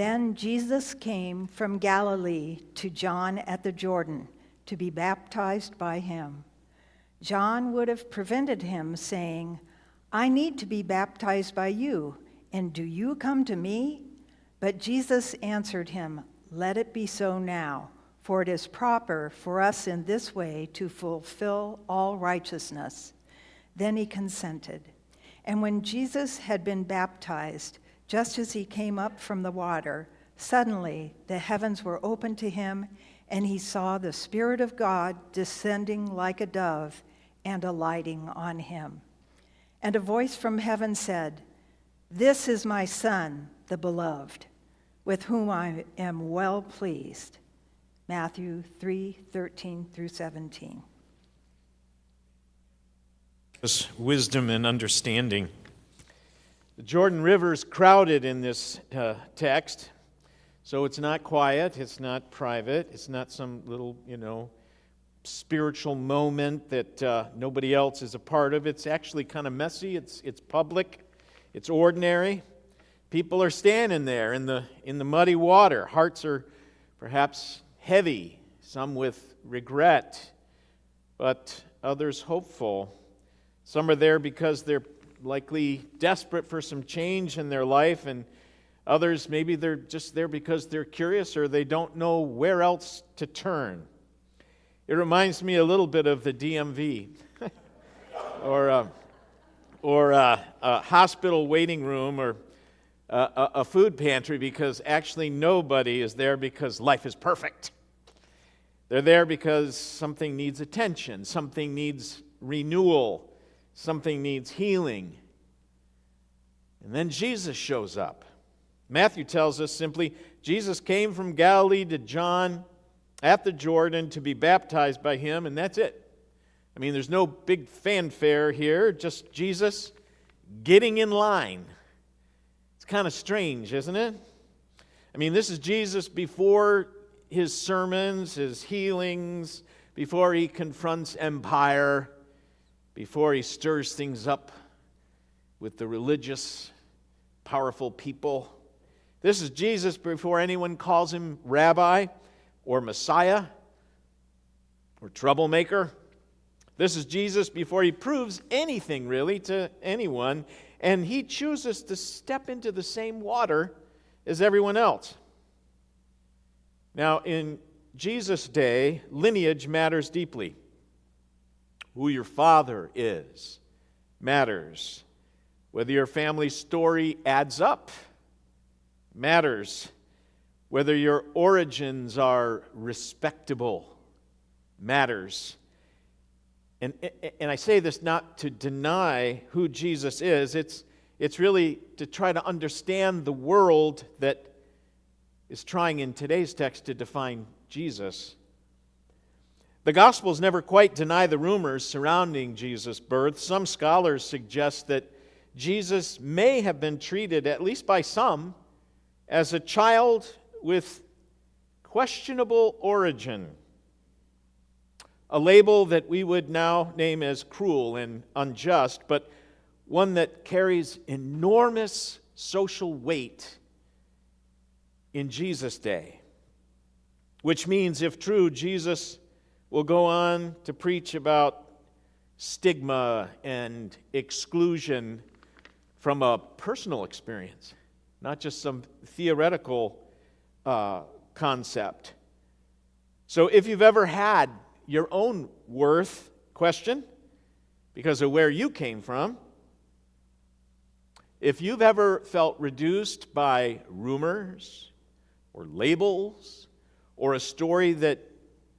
Then Jesus came from Galilee to John at the Jordan to be baptized by him. John would have prevented him, saying, "I need to be baptized by you, and do you come to me?" But Jesus answered him, "Let it be so now, for it is proper for us in this way to fulfill all righteousness." Then he consented. And when Jesus had been baptized, just as he came up from the water, suddenly the heavens were opened to him, and he saw the Spirit of God descending like a dove and alighting on him. And a voice from heaven said, "This is my Son, the beloved, with whom I am well pleased." Matthew 3:13 through 17. Wisdom and understanding. The Jordan River is crowded in this text, so it's not quiet, it's not private, it's not some little, spiritual moment that nobody else is a part of. It's actually kind of messy, it's public, it's ordinary. People are standing there in the muddy water. Hearts are perhaps heavy, some with regret, but others hopeful. Some are there because they're likely desperate for some change in their life, and others, maybe they're just there because they're curious or they don't know where else to turn. It reminds me a little bit of the DMV or a hospital waiting room or a food pantry, because actually nobody is there because life is perfect. They're there because something needs attention, something needs renewal, something needs healing. And then Jesus shows up. Matthew tells us simply, Jesus came from Galilee to John at the Jordan to be baptized by him, and that's it. I mean, there's no big fanfare here, just Jesus getting in line. It's kind of strange, isn't it? I mean, this is Jesus before his sermons, his healings, before he confronts empire, before he stirs things up with the religious, powerful people. This is Jesus before anyone calls him rabbi or Messiah or troublemaker. This is Jesus before he proves anything really to anyone, and he chooses to step into the same water as everyone else. Now, in Jesus' day, lineage matters deeply. Who your father is matters. Whether your family story adds up matters. Whether your origins are respectable matters. And I say this not to deny who Jesus is. It's really to try to understand the world that is trying in today's text to define Jesus. The Gospels never quite deny the rumors surrounding Jesus' birth. Some scholars suggest that Jesus may have been treated, at least by some, as a child with questionable origin, a label that we would now name as cruel and unjust, but one that carries enormous social weight in Jesus' day. Which means, if true, Jesus will go on to preach about stigma and exclusion from a personal experience, not just some theoretical concept. So if you've ever had your own worth questioned because of where you came from, if you've ever felt reduced by rumors or labels or a story that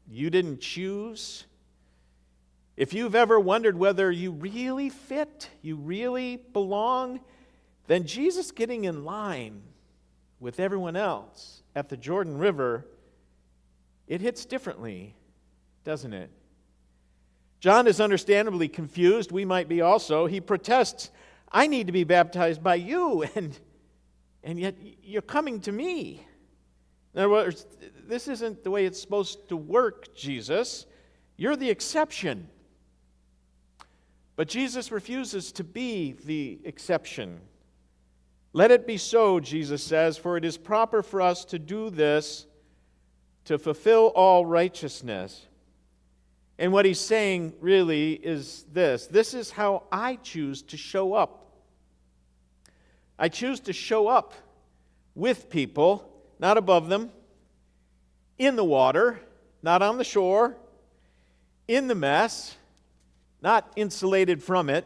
you didn't choose, if you've ever wondered whether you really fit, you really belong, then Jesus getting in line with everyone else at the Jordan River, it hits differently, doesn't it? John is understandably confused. We might be also. He protests, "I need to be baptized by you, and yet you're coming to me." In other words, this isn't the way it's supposed to work, Jesus. You're the exception. But Jesus refuses to be the exception. Let it be so, Jesus says, for it is proper for us to do this to fulfill all righteousness. And what he's saying really is this. This is how I choose to show up. I choose to show up with people, not above them, in the water, not on the shore, in the mess, not insulated from it.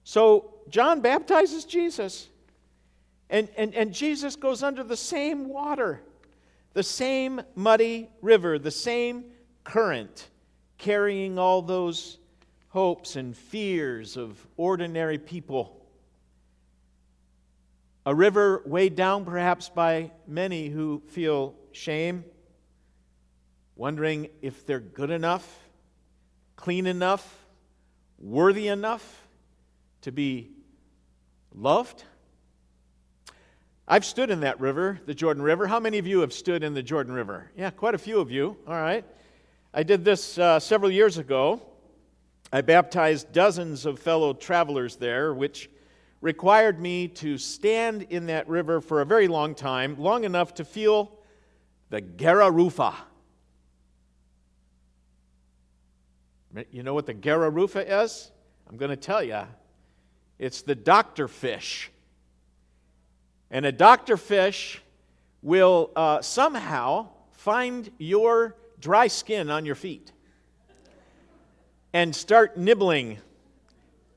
So John baptizes Jesus, and Jesus goes under the same water, the same muddy river, the same current, carrying all those hopes and fears of ordinary people. A river weighed down perhaps by many who feel shame, wondering if they're good enough, clean enough, worthy enough to be loved. I've stood in that river, the Jordan River. How many of you have stood in the Jordan River? Yeah, quite a few of you. All right. I did this several years ago. I baptized dozens of fellow travelers there, which required me to stand in that river for a very long time, long enough to feel the Gararufa. You know what the Gararufa is? I'm going to tell you. It's the doctor fish. And a doctor fish will somehow find your dry skin on your feet and start nibbling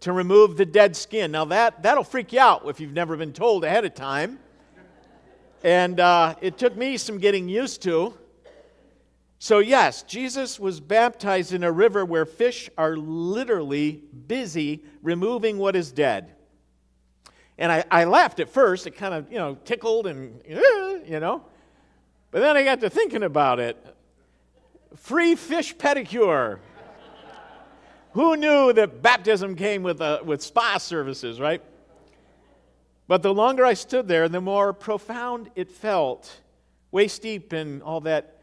to remove the dead skin. Now that'll freak you out if you've never been told ahead of time. And it took me some getting used to. So yes, Jesus was baptized in a river where fish are literally busy removing what is dead. And I laughed at first. It kind of, tickled and, But then I got to thinking about it. Free fish pedicure. Who knew that baptism came with spa services, right? But the longer I stood there, the more profound it felt, waist deep in all that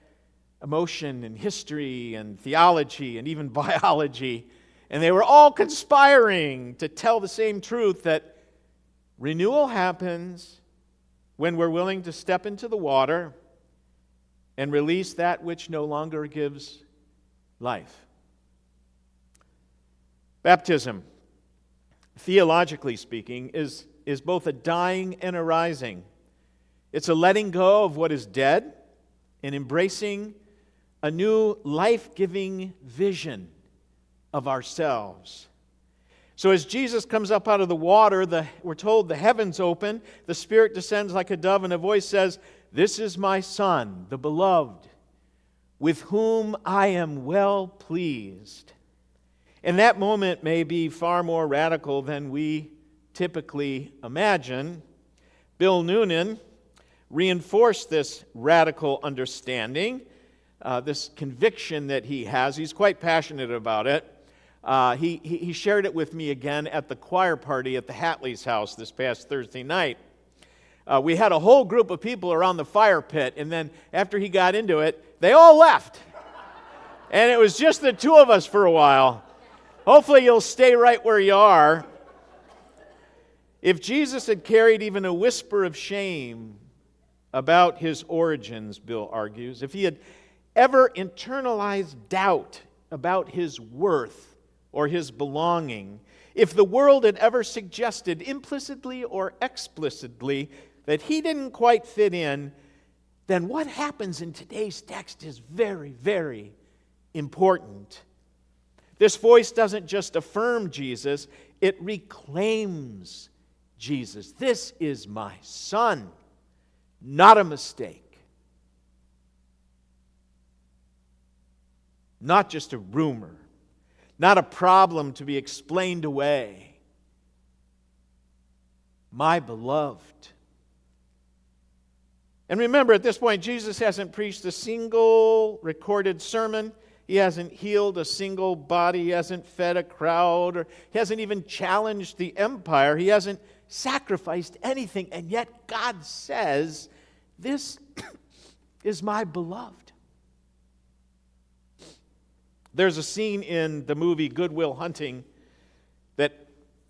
emotion and history and theology and even biology. And they were all conspiring to tell the same truth, that renewal happens when we're willing to step into the water and release that which no longer gives life. Baptism, theologically speaking, is both a dying and a rising. It's a letting go of what is dead and embracing a new life-giving vision of ourselves. So as Jesus comes up out of the water, we're told the heavens open, the Spirit descends like a dove, and a voice says, "This is my Son, the beloved, with whom I am well pleased." And that moment may be far more radical than we typically imagine. Bill Noonan reinforced this radical understanding, this conviction that he has. He's quite passionate about it. He shared it with me again at the choir party at the Hatley's house this past Thursday night. We had a whole group of people around the fire pit, and then after he got into it, they all left. And it was just the two of us for a while. Hopefully you'll stay right where you are. If Jesus had carried even a whisper of shame about his origins, Bill argues, if he had ever internalized doubt about his worth or his belonging, if the world had ever suggested implicitly or explicitly that he didn't quite fit in, then what happens in today's text is very, very important. This voice doesn't just affirm Jesus, it reclaims Jesus. This is my Son, not a mistake, not just a rumor, not a problem to be explained away. My beloved. And remember, at this point, Jesus hasn't preached a single recorded sermon. He hasn't healed a single body. He hasn't fed a crowd. Or he hasn't even challenged the empire. He hasn't sacrificed anything. And yet God says, "This is my beloved." There's a scene in the movie Good Will Hunting that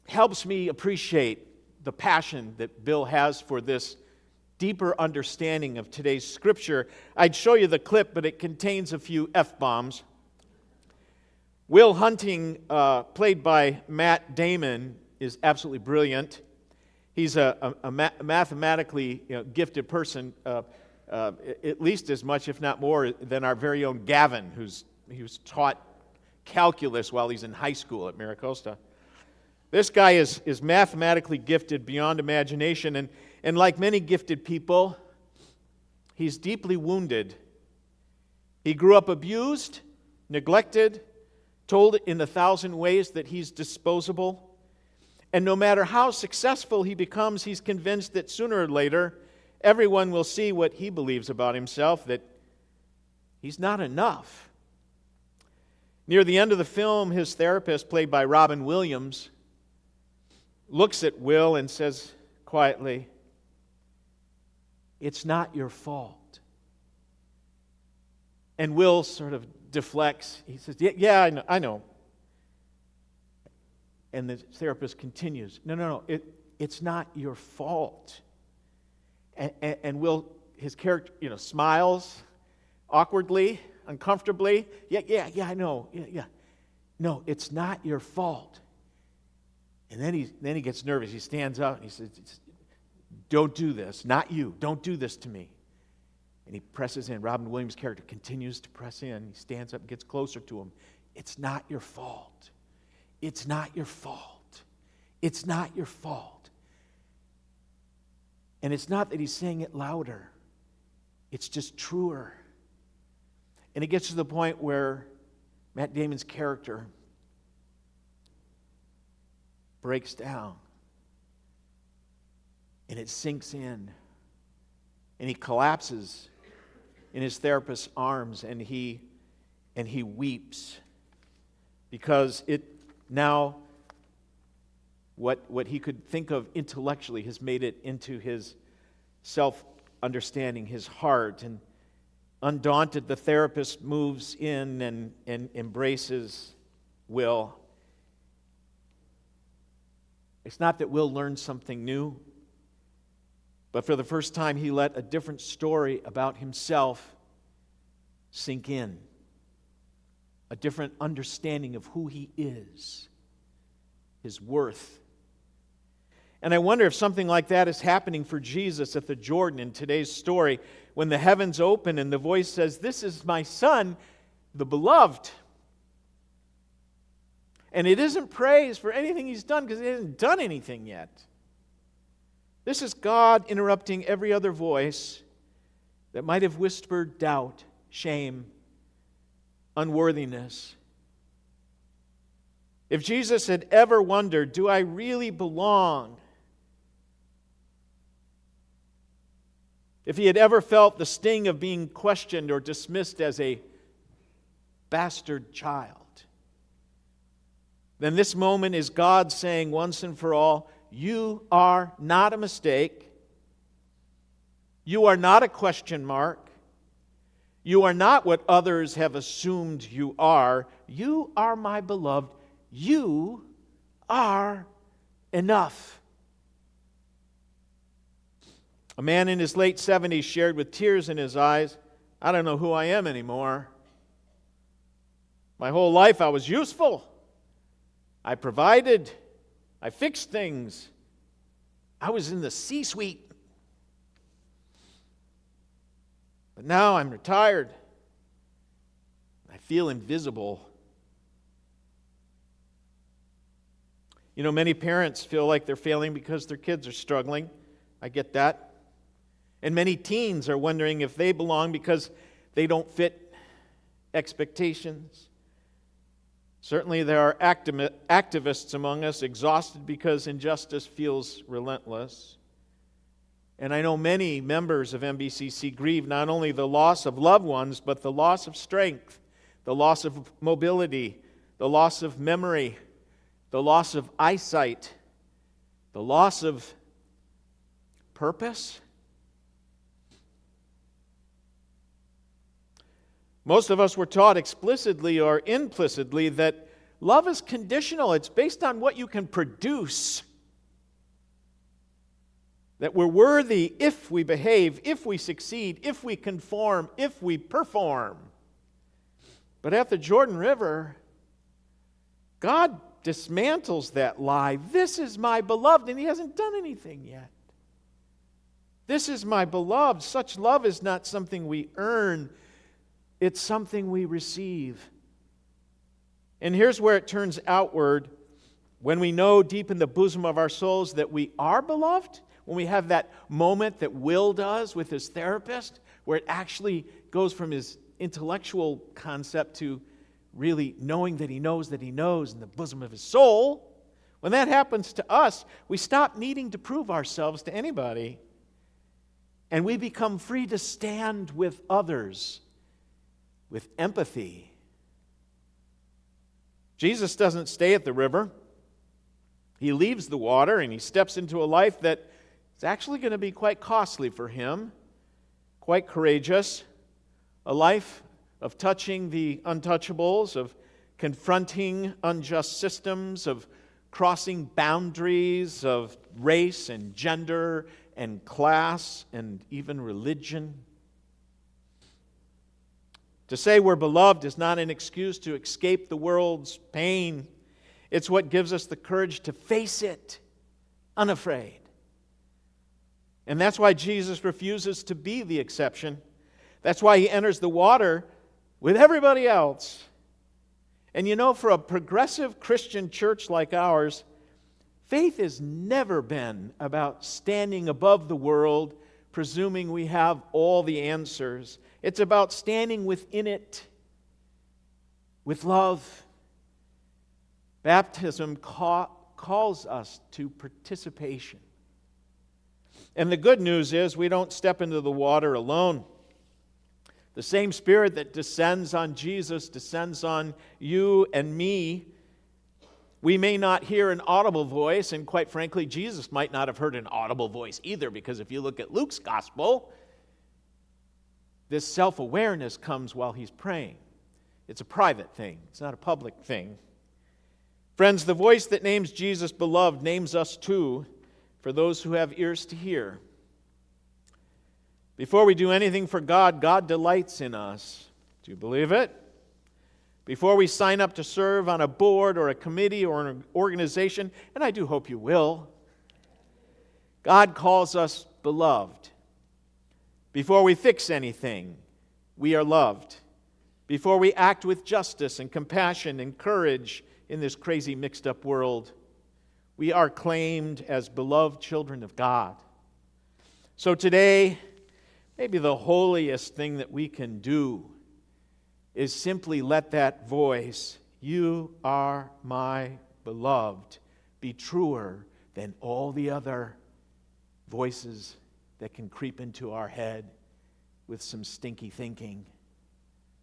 helps me appreciate the passion that Bill has for this deeper understanding of today's scripture. I'd show you the clip, but it contains a few F-bombs. Will Hunting, played by Matt Damon, is absolutely brilliant. He's a mathematically gifted person, at least as much, if not more, than our very own Gavin, he was taught calculus while he's in high school at Maricosta. This guy is mathematically gifted beyond imagination, and like many gifted people, he's deeply wounded. He grew up abused, neglected, told in 1,000 ways that he's disposable. And no matter how successful he becomes, he's convinced that sooner or later, everyone will see what he believes about himself, that he's not enough. Near the end of the film, his therapist, played by Robin Williams, looks at Will and says quietly, "It's not your fault." And Will sort of deflects. He says, yeah, I know. And the therapist continues, no, it's not your fault. And Will, his character, smiles awkwardly, uncomfortably. Yeah, I know. Yeah. No, it's not your fault. And then he gets nervous. He stands up and he says, "Don't do this. Not you. Don't do this to me." And he presses in. Robin Williams' character continues to press in. He stands up and gets closer to him. "It's not your fault. It's not your fault. It's not your fault." And it's not that he's saying it louder. It's just truer. And it gets to the point where Matt Damon's character breaks down. And it sinks in. And he collapses in his therapist's arms, and he weeps, because it now, what he could think of intellectually has made it into his self-understanding, his heart. And undaunted, the therapist moves in and embraces Will. It's not that Will learned something new, but for the first time, he let a different story about himself sink in. A different understanding of who he is, his worth. And I wonder if something like that is happening for Jesus at the Jordan in today's story, when the heavens open and the voice says, "This is my Son, the beloved." And it isn't praise for anything he's done, because he hasn't done anything yet. This is God interrupting every other voice that might have whispered doubt, shame, unworthiness. If Jesus had ever wondered, do I really belong? If he had ever felt the sting of being questioned or dismissed as a bastard child, then this moment is God saying once and for all, you are not a mistake. You are not a question mark. You are not what others have assumed you are. You are my beloved. You are enough. A man in his late 70s shared with tears in his eyes, "I don't know who I am anymore. My whole life I was useful. I provided. I fixed things. I was in the C-suite. But now I'm retired. I feel invisible." Many parents feel like they're failing because their kids are struggling. I get that. And many teens are wondering if they belong because they don't fit expectations. Certainly there are activists among us exhausted because injustice feels relentless. And I know many members of MBCC grieve not only the loss of loved ones, but the loss of strength, the loss of mobility, the loss of memory, the loss of eyesight, the loss of purpose. Most of us were taught explicitly or implicitly that love is conditional. It's based on what you can produce. that we're worthy if we behave, if we succeed, if we conform, if we perform. But at the Jordan River, God dismantles that lie. This is my beloved, and he hasn't done anything yet. This is my beloved. Such love is not something we earn. It's something we receive. And here's where it turns outward. When we know deep in the bosom of our souls that we are beloved, when we have that moment that Will does with his therapist, where it actually goes from his intellectual concept to really knowing that he knows in the bosom of his soul, when that happens to us, we stop needing to prove ourselves to anybody, and we become free to stand with others with empathy. Jesus doesn't stay at the river. He leaves the water and he steps into a life that is actually going to be quite costly for him, quite courageous, a life of touching the untouchables, of confronting unjust systems, of crossing boundaries of race and gender and class and even religion. To say we're beloved is not an excuse to escape the world's pain. It's what gives us the courage to face it, unafraid. And that's why Jesus refuses to be the exception. That's why he enters the water with everybody else. And you know, for a progressive Christian church like ours, faith has never been about standing above the world, presuming we have all the answers. It's about standing within it with love. Baptism calls us to participation. And the good news is we don't step into the water alone. The same Spirit that descends on Jesus descends on you and me. We may not hear an audible voice, and quite frankly, Jesus might not have heard an audible voice either, because if you look at Luke's gospel, this self-awareness comes while he's praying. It's a private thing. It's not a public thing. Friends, the voice that names Jesus beloved names us too, for those who have ears to hear. Before we do anything for God, God delights in us. Do you believe it? Before we sign up to serve on a board or a committee or an organization, and I do hope you will, God calls us beloved. Before we fix anything, we are loved. Before we act with justice and compassion and courage in this crazy mixed-up world, we are claimed as beloved children of God. So today, maybe the holiest thing that we can do is simply let that voice, "You are my beloved," be truer than all the other voices that can creep into our head with some stinky thinking.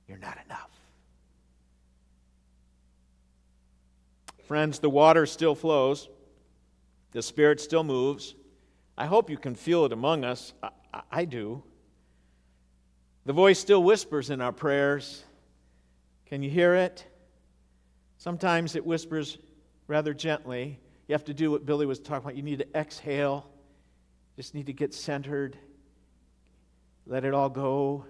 You're not enough. Friends, the water still flows. The Spirit still moves. I hope you can feel it among us. I do. The voice still whispers in our prayers. Can you hear it? Sometimes it whispers rather gently. You have to do what Billy was talking about. You need to exhale. Just need to get centered. Let it all go.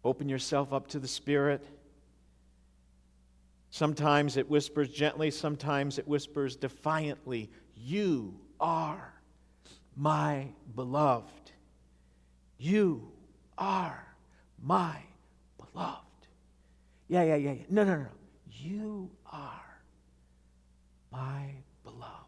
Open yourself up to the Spirit. Sometimes it whispers gently. Sometimes it whispers defiantly. You are my beloved. You are my beloved. Yeah. No. You are my beloved.